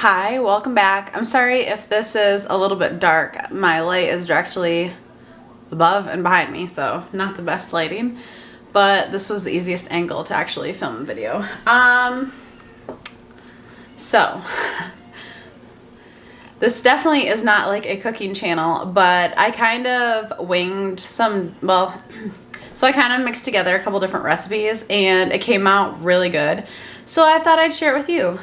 Hi, welcome back. I'm sorry if this is a little bit dark. My light is directly above and behind me, so not the best lighting, but this was the easiest angle to actually film a video. So this definitely is not like a cooking channel, but I kind of winged some, so I kind of mixed together a couple different recipes and it came out really good. So I thought I'd share it with you.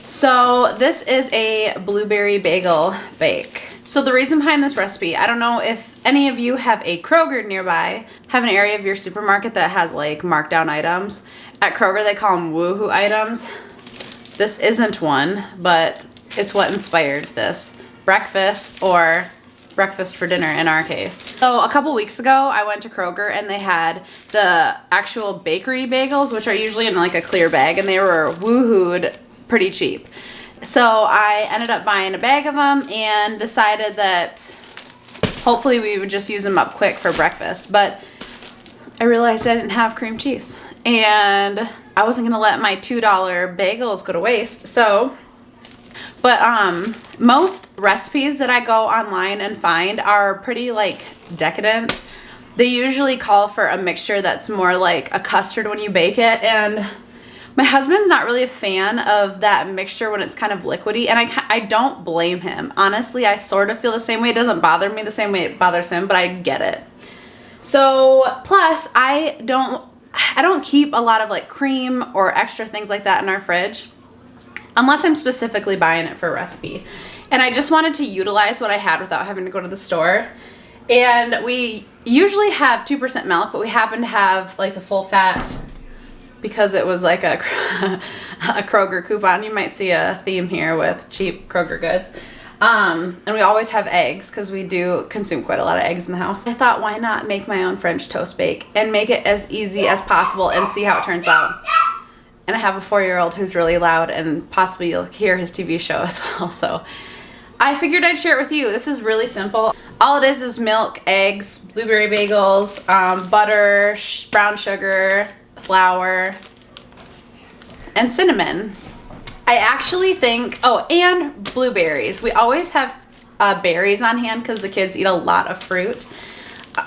So this is a blueberry bagel bake. So the reason behind this recipe, I don't know if any of you have a Kroger nearby, have an area of your supermarket that has like marked down items. At Kroger they call them woohoo items. This isn't one, but it's what inspired this breakfast, or breakfast for dinner in our case. So a couple weeks ago I went to Kroger and they had the actual bakery bagels, which are usually in like a clear bag, and they were woohooed pretty cheap. So I ended up buying a bag of them and decided that hopefully we would just use them up quick for breakfast. But I realized I didn't have cream cheese and I wasn't gonna let my $2 bagels go to waste. So, but most recipes that I go online and find are pretty like decadent. They usually call for a mixture that's more like a custard when you bake it, and my husband's not really a fan of that mixture when it's kind of liquidy, and I don't blame him. Honestly, I sort of feel the same way. It doesn't bother me the same way it bothers him, but I get it. So, plus, I don't keep a lot of like cream or extra things like that in our fridge, unless I'm specifically buying it for a recipe. And I just wanted to utilize what I had without having to go to the store. And we usually have 2% milk, but we happen to have like the full fat, because it was like a Kroger coupon. You might see a theme here with cheap Kroger goods. And we always have eggs because we do consume quite a lot of eggs in the house. I thought, why not make my own French toast bake and make it as easy as possible and see how it turns out. And I have a 4-year-old who's really loud, and possibly you'll hear his TV show as well. So I figured I'd share it with you. This is really simple. All it is milk, eggs, blueberry bagels, butter, brown sugar, flour, and cinnamon. I actually think, oh, and blueberries. We always have berries on hand because the kids eat a lot of fruit,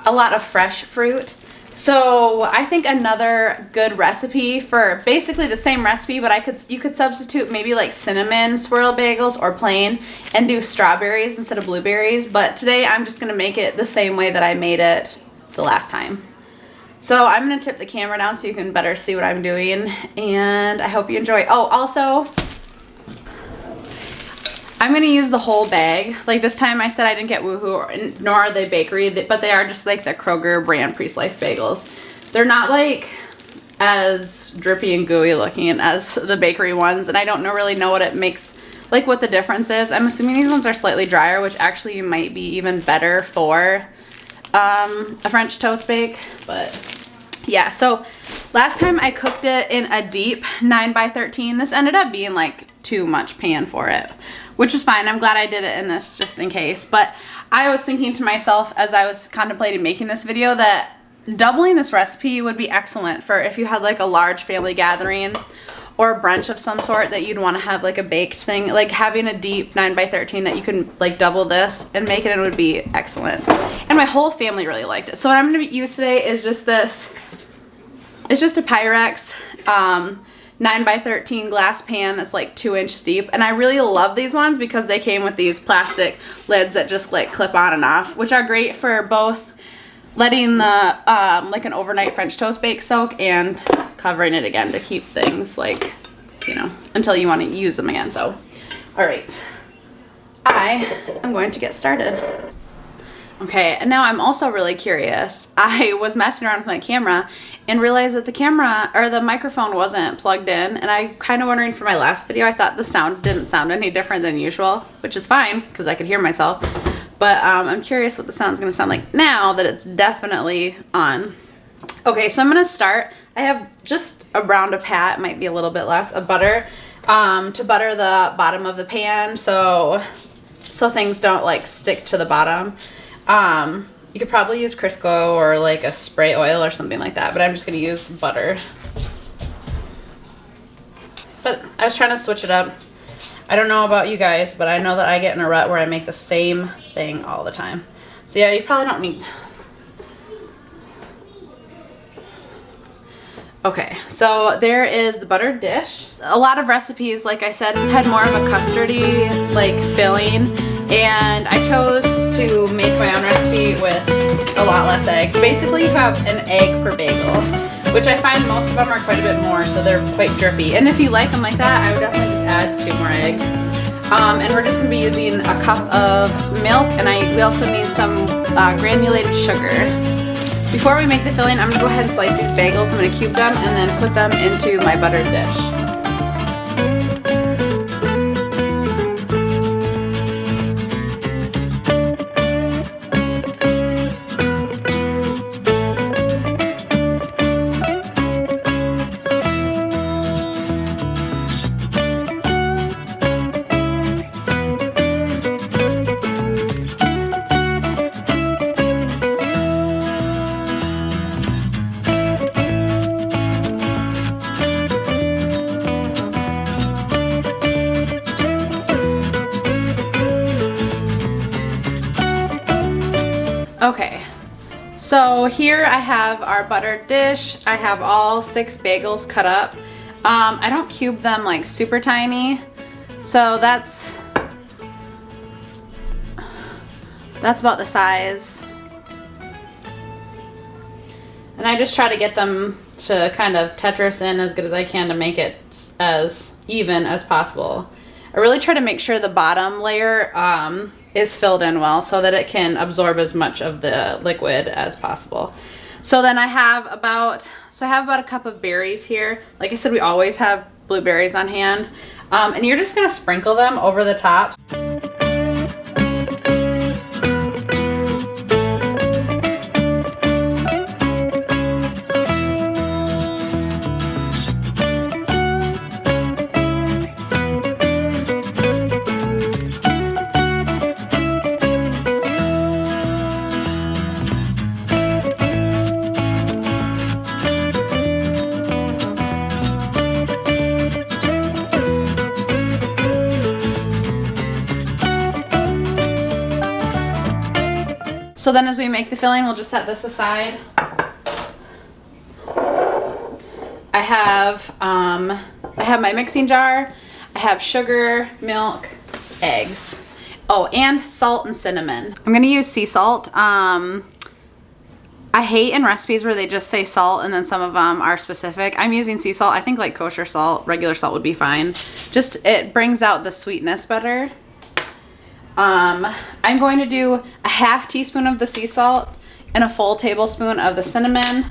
a lot of fresh fruit. So I think another good recipe for basically the same recipe, but you could substitute maybe like cinnamon swirl bagels or plain and do strawberries instead of blueberries. But today I'm just gonna make it the same way that I made it the last time. So I'm going to tip the camera down so you can better see what I'm doing, and I hope you enjoy. Oh, also, I'm going to use the whole bag. Like this time I said I didn't get Woohoo, nor are they bakery, but they are just like the Kroger brand pre-sliced bagels. They're not like as drippy and gooey looking as the bakery ones, and I don't really know what it makes, like what the difference is. I'm assuming these ones are slightly drier, which actually might be even better for a French toast bake. But yeah, so last time I cooked it in a deep 9x13. This ended up being like too much pan for it, which was fine. I'm glad I did it in this just in case. But I was thinking to myself as I was contemplating making this video that doubling this recipe would be excellent for if you had like a large family gathering or a brunch of some sort that you'd want to have like a baked thing. Like having a deep 9x13 that you can like double this and make it in would be excellent. And my whole family really liked it. So what I'm going to use today is just this. It's just a Pyrex 9x13 glass pan that's like 2-inch deep. And I really love these ones because they came with these plastic lids that just like clip on and off, which are great for both letting the like an overnight French toast bake soak and covering it again to keep things like, you know, until you want to use them again. So, all right, I am going to get started. Okay, and now I'm also really curious. I was messing around with my camera and realized that the camera or the microphone wasn't plugged in, and I kind of wondering for my last video, I thought the sound didn't sound any different than usual, which is fine because I could hear myself. But I'm curious what the sound's gonna sound like now that it's definitely on. Okay, so I'm gonna start. I have just around a pat, might be a little bit less, of butter to butter the bottom of the pan so things don't like stick to the bottom. You could probably use Crisco or like a spray oil or something like that, but I'm just gonna use butter. But I was trying to switch it up. I don't know about you guys, but I know that I get in a rut where I make the same thing all the time. So yeah, you probably don't need... Okay, so there is the buttered dish. A lot of recipes, like I said, had more of a custardy like filling, and I chose to make my own recipe with a lot less eggs. Basically, you have an egg per bagel, which I find most of them are quite a bit more, so they're quite drippy. And if you like them like that, I would definitely just add 2 more eggs. And we're just gonna be using a cup of milk, and we also need some granulated sugar. Before we make the filling, I'm gonna go ahead and slice these bagels. I'm gonna cube them and then put them into my buttered dish. Okay, so here I have our buttered dish. I have all 6 bagels cut up. I don't cube them like super tiny, so that's about the size. And I just try to get them to kind of Tetris in as good as I can to make it as even as possible. I really try to make sure the bottom layer is filled in well so that it can absorb as much of the liquid as possible. So then I have about a cup of berries here. Like I said, we always have blueberries on hand. And you're just gonna sprinkle them over the top. So then as we make the filling, we'll just set this aside. I have my mixing jar. I have sugar, milk, eggs. Oh, and salt and cinnamon. I'm gonna use sea salt. I hate in recipes where they just say salt and then some of them are specific. I'm using sea salt. I think like kosher salt, regular salt would be fine. Just it brings out the sweetness better. I'm going to do a ½ teaspoon of the sea salt and a full tablespoon of the cinnamon.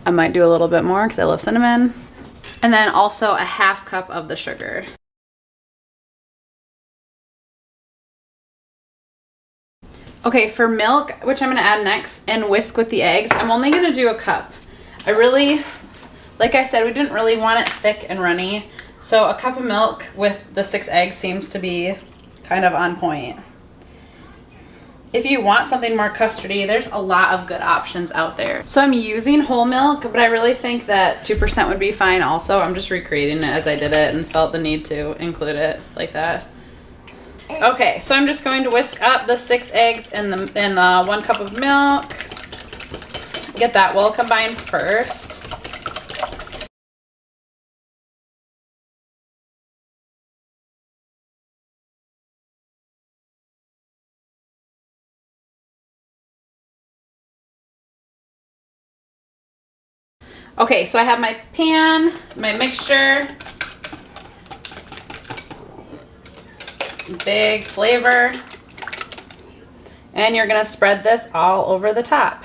I might do a little bit more because I love cinnamon. And then also a ½ cup of the sugar. Okay, for milk, which I'm going to add next, and whisk with the eggs, I'm only going to do a cup. Like I said, we didn't really want it thick and runny, so a cup of milk with the 6 eggs seems to be kind of on point. If you want something more custardy, there's a lot of good options out there. So I'm using whole milk, but I really think that 2% would be fine also. I'm just recreating it as I did it and felt the need to include it like that. Okay, so I'm just going to whisk up the 6 eggs and the 1 cup of milk. Get that well combined first. Okay, so I have my pan, my mixture, big flavor, and you're gonna spread this all over the top.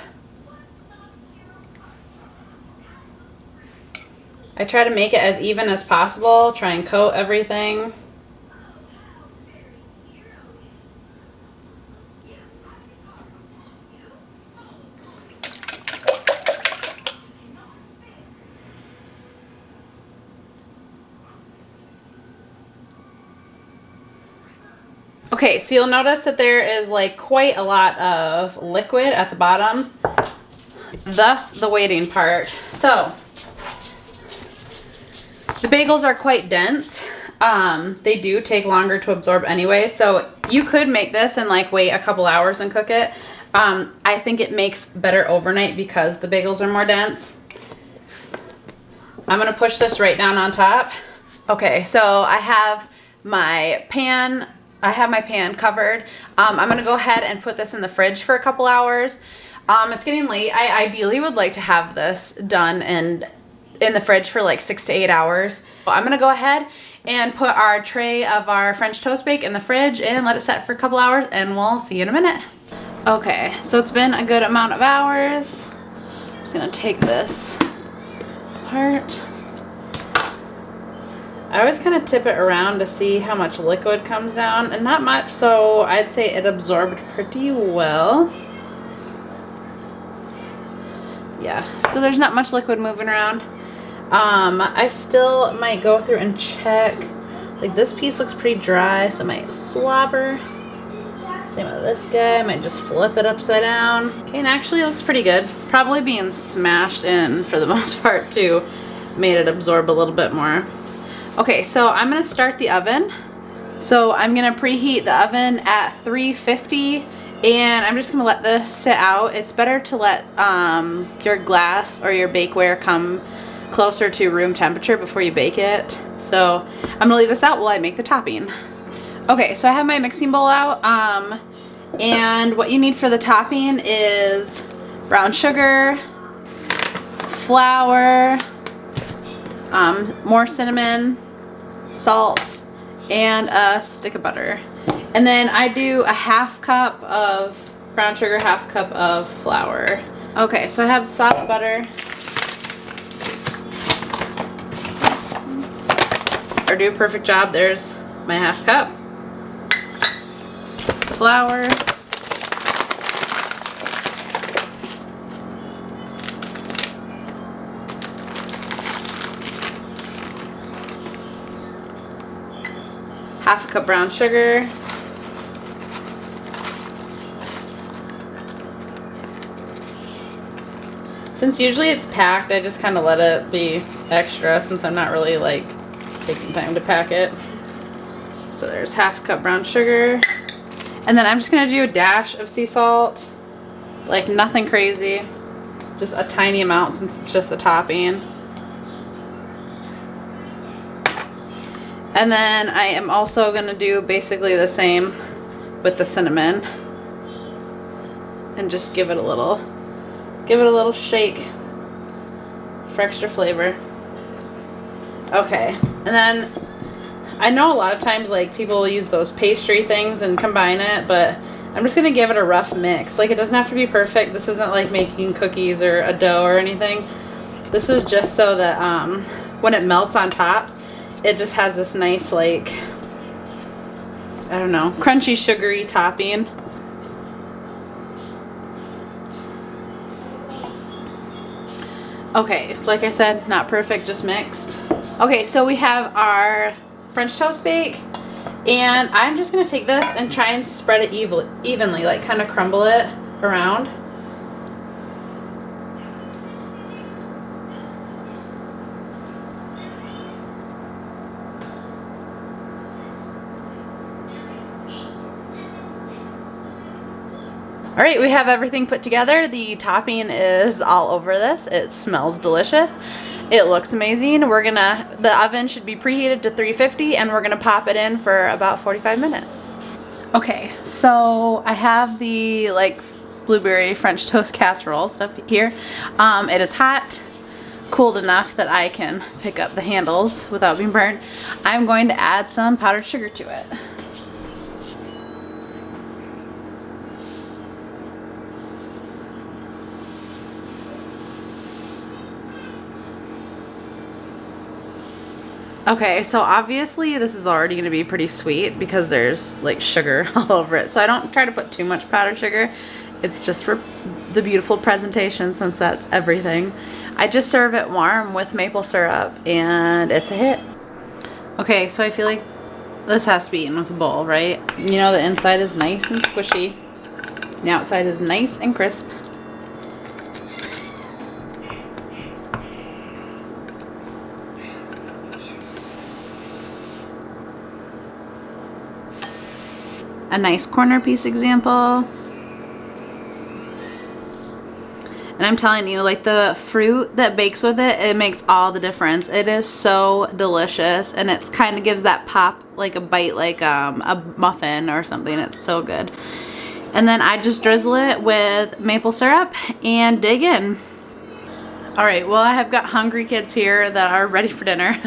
I try to make it as even as possible, try and coat everything. Okay, so you'll notice that there is like quite a lot of liquid at the bottom, thus the waiting part. So The bagels are quite dense. They do take longer to absorb anyway, so you could make this and like wait a couple hours and cook it. I think it makes better overnight because the bagels are more dense. I'm gonna push this right down on top. Okay, so I have my pan covered. I'm gonna go ahead and put this in the fridge for a couple hours. It's getting late. I ideally would like to have this done and in the fridge for like 6 to 8 hours. So I'm gonna go ahead and put our tray of our French toast bake in the fridge and let it set for a couple hours, and we'll see you in a minute. Okay, so it's been a good amount of hours. I'm just gonna take this apart. I always kind of tip it around to see how much liquid comes down, and not much, so I'd say it absorbed pretty well. Yeah, so there's not much liquid moving around. I still might go through and check. Like this piece looks pretty dry, so I might slobber. Same with this guy, I might just flip it upside down. Okay, and actually it looks pretty good. Probably being smashed in for the most part too made it absorb a little bit more. Okay, so I'm gonna start the oven. So I'm gonna preheat the oven at 350, and I'm just gonna let this sit out. It's better to let your glass or your bakeware come closer to room temperature before you bake it. So I'm gonna leave this out while I make the topping. Okay, so I have my mixing bowl out, and what you need for the topping is brown sugar, flour, more cinnamon, salt, and a stick of butter. And then I do a half cup of brown sugar, half cup of flour. Okay, so I have soft butter. Or do a perfect job. There's my half cup. Flour. Half a cup brown sugar. Since usually it's packed, I just kind of let it be extra since I'm not really like taking time to pack it. So there's half a cup brown sugar. And then I'm just gonna do a dash of sea salt. Like nothing crazy. Just a tiny amount since it's just the topping. And then I am also gonna do basically the same with the cinnamon. And just give it a little shake for extra flavor. Okay, and then I know a lot of times like people will use those pastry things and combine it, but I'm just gonna give it a rough mix. Like it doesn't have to be perfect. This isn't like making cookies or a dough or anything. This is just so that when it melts on top, it just has this nice like, I don't know, crunchy sugary topping. Okay, like I said, not perfect, just mixed. Okay, so we have our French toast bake, and I'm just gonna take this and try and spread it evenly, like kind of crumble it around. All right, we have everything put together. The topping is all over this. It smells delicious. It looks amazing. The oven should be preheated to 350, and we're gonna pop it in for about 45 minutes. Okay, so I have the like blueberry French toast casserole stuff here. It is hot, cooled enough that I can pick up the handles without being burned. I'm going to add some powdered sugar to it. Okay, so obviously this is already going to be pretty sweet because there's like sugar all over it. So I don't try to put too much powdered sugar. It's just for the beautiful presentation since that's everything. I just serve it warm with maple syrup and it's a hit. Okay, so I feel like this has to be eaten with a bowl, right? You know, the inside is nice and squishy. The outside is nice and crisp. a nice corner piece example. And I'm telling you, like the fruit that bakes with it, it makes all the difference. It is so delicious, and it kind of gives that pop, like a bite, like a muffin or something. It's so good. And then I just drizzle it with maple syrup and dig in. All right, well, I have got hungry kids here that are ready for dinner,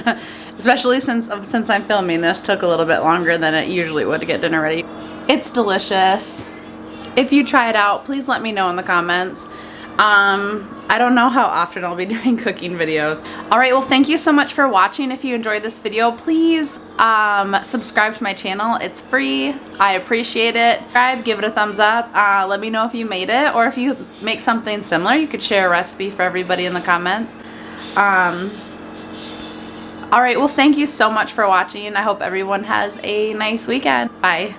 especially since I'm filming this. Took a little bit longer than it usually would to get dinner ready. It's delicious. If you try it out, please let me know in the comments. I don't know how often I'll be doing cooking videos. Alright, well, thank you so much for watching. If you enjoyed this video, please subscribe to my channel. It's free. I appreciate it. Subscribe, give it a thumbs up. Let me know if you made it, or if you make something similar. You could share a recipe for everybody in the comments. Alright, well, thank you so much for watching. I hope everyone has a nice weekend. Bye.